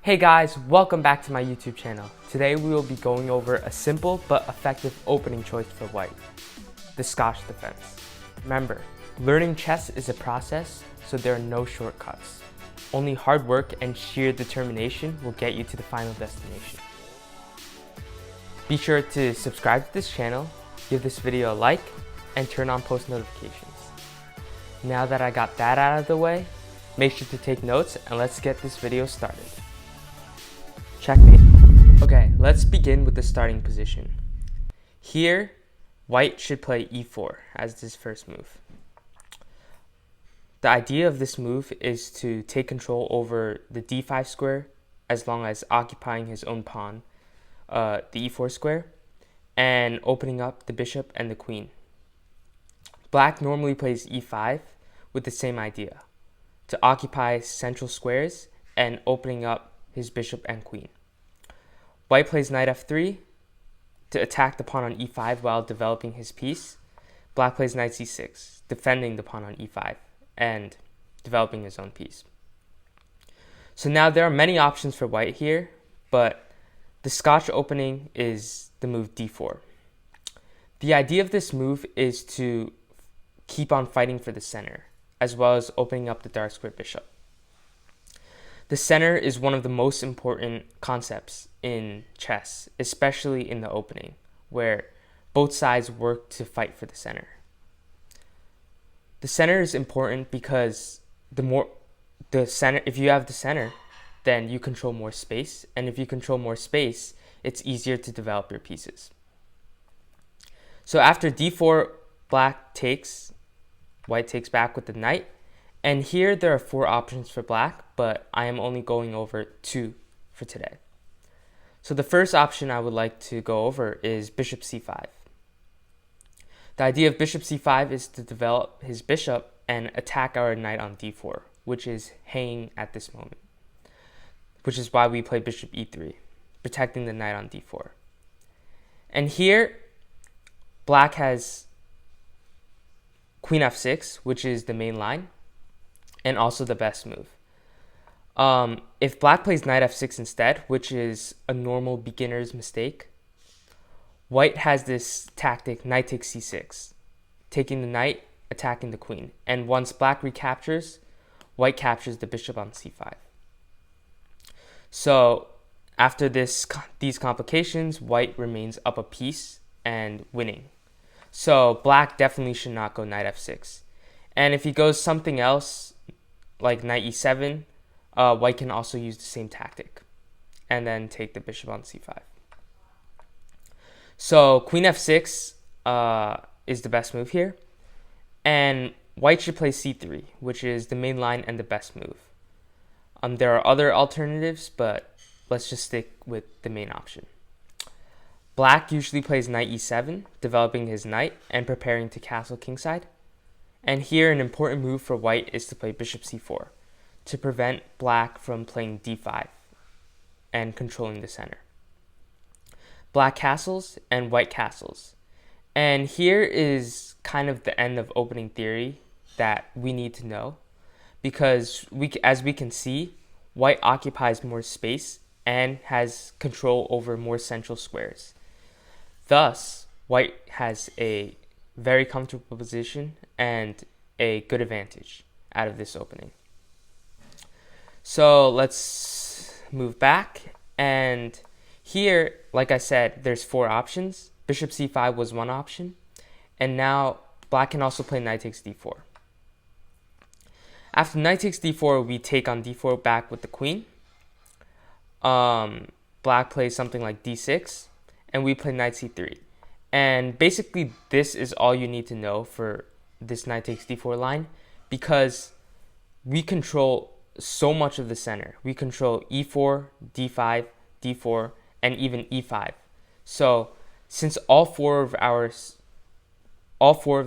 Hey guys, welcome back to my YouTube channel. Today we will be going over a simple but effective opening choice for white, the Scotch defense. Remember, learning chess is a process, so there are no shortcuts. Only hard work and sheer determination will get you to the final destination. Be sure to subscribe to this channel, give this video a like, and turn on post notifications. Now that I got that out of the way, make sure to take notes and let's get this video started. Checkmate. Okay, let's begin with the starting position. Here, white should play e4 as this first move. The idea of this move is to take control over the d5 square as long as occupying his own pawn, the e4 square, and opening up the bishop and the queen. Black normally plays e5 with the same idea, to occupy central squares and opening up his bishop and queen. White plays knight f3 to attack the pawn on e5 while developing his piece. Black plays knight c6, defending the pawn on e5 and developing his own piece. So now there are many options for white here, but the Scotch opening is the move d4. The idea of this move is to keep on fighting for the center, as well as opening up the dark square bishop. The center is one of the most important concepts in chess, especially in the opening, where both sides work to fight for the center. The center is important because if you have the center, then you control more space, and if you control more space, it's easier to develop your pieces. So after d4, black takes, white takes back with the knight. And here there are 4 options for black, but I am only going over 2 for today. So the first option I would like to go over is bishop c5. The idea of bishop c5 is to develop his bishop and attack our knight on d4, which is hanging at this moment, which is why we play bishop e3, protecting the knight on d4. And here, black has queen f6, which is the main line, and also the best move. If black plays knight f6 instead, which is a normal beginner's mistake, white has this tactic, knight takes c6, taking the knight, attacking the queen. And once black recaptures, white captures the bishop on c5. So after these complications, white remains up a piece and winning. So black definitely should not go knight f6. And if he goes something else, like knight e7, white can also use the same tactic and then take the bishop on c5. So queen f6 is the best move here, and white should play c3, which is the main line and the best move. There are other alternatives, but let's just stick with the main option. Black usually plays knight e7, developing his knight and preparing to castle kingside. And here an important move for white is to play bishop c4 to prevent black from playing d5 and controlling the center. Black castles and white castles. And here is kind of the end of opening theory that we need to know, because as we can see, white occupies more space and has control over more central squares. Thus, white has a very comfortable position and a good advantage out of this opening. So let's move back, and here, like I said, there's 4 options. Bishop c5 was one option, and now black can also play knight takes d4. After knight takes d4, we take on d4 back with the queen. Black plays something like d6, and we play knight c3. And basically, this is all you need to know for this knight takes d4 line, because we control so much of the center. We control e4, d5, d4, and even e5. So since all four of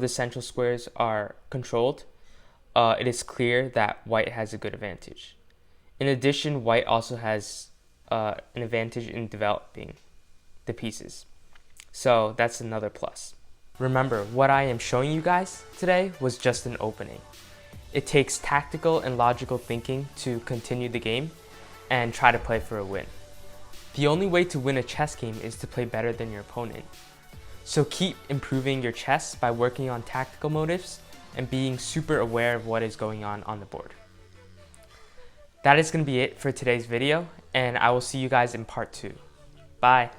the central squares are controlled, it is clear that white has a good advantage. In addition, white also has an advantage in developing the pieces. So that's another plus. Remember, what I am showing you guys today was just an opening. It takes tactical and logical thinking to continue the game, and try to play for a win. The only way to win a chess game is to play better than your opponent. So keep improving your chess by working on tactical motives and being super aware of what is going on the board. That is going to be it for today's video, and I will see you guys in part 2. Bye!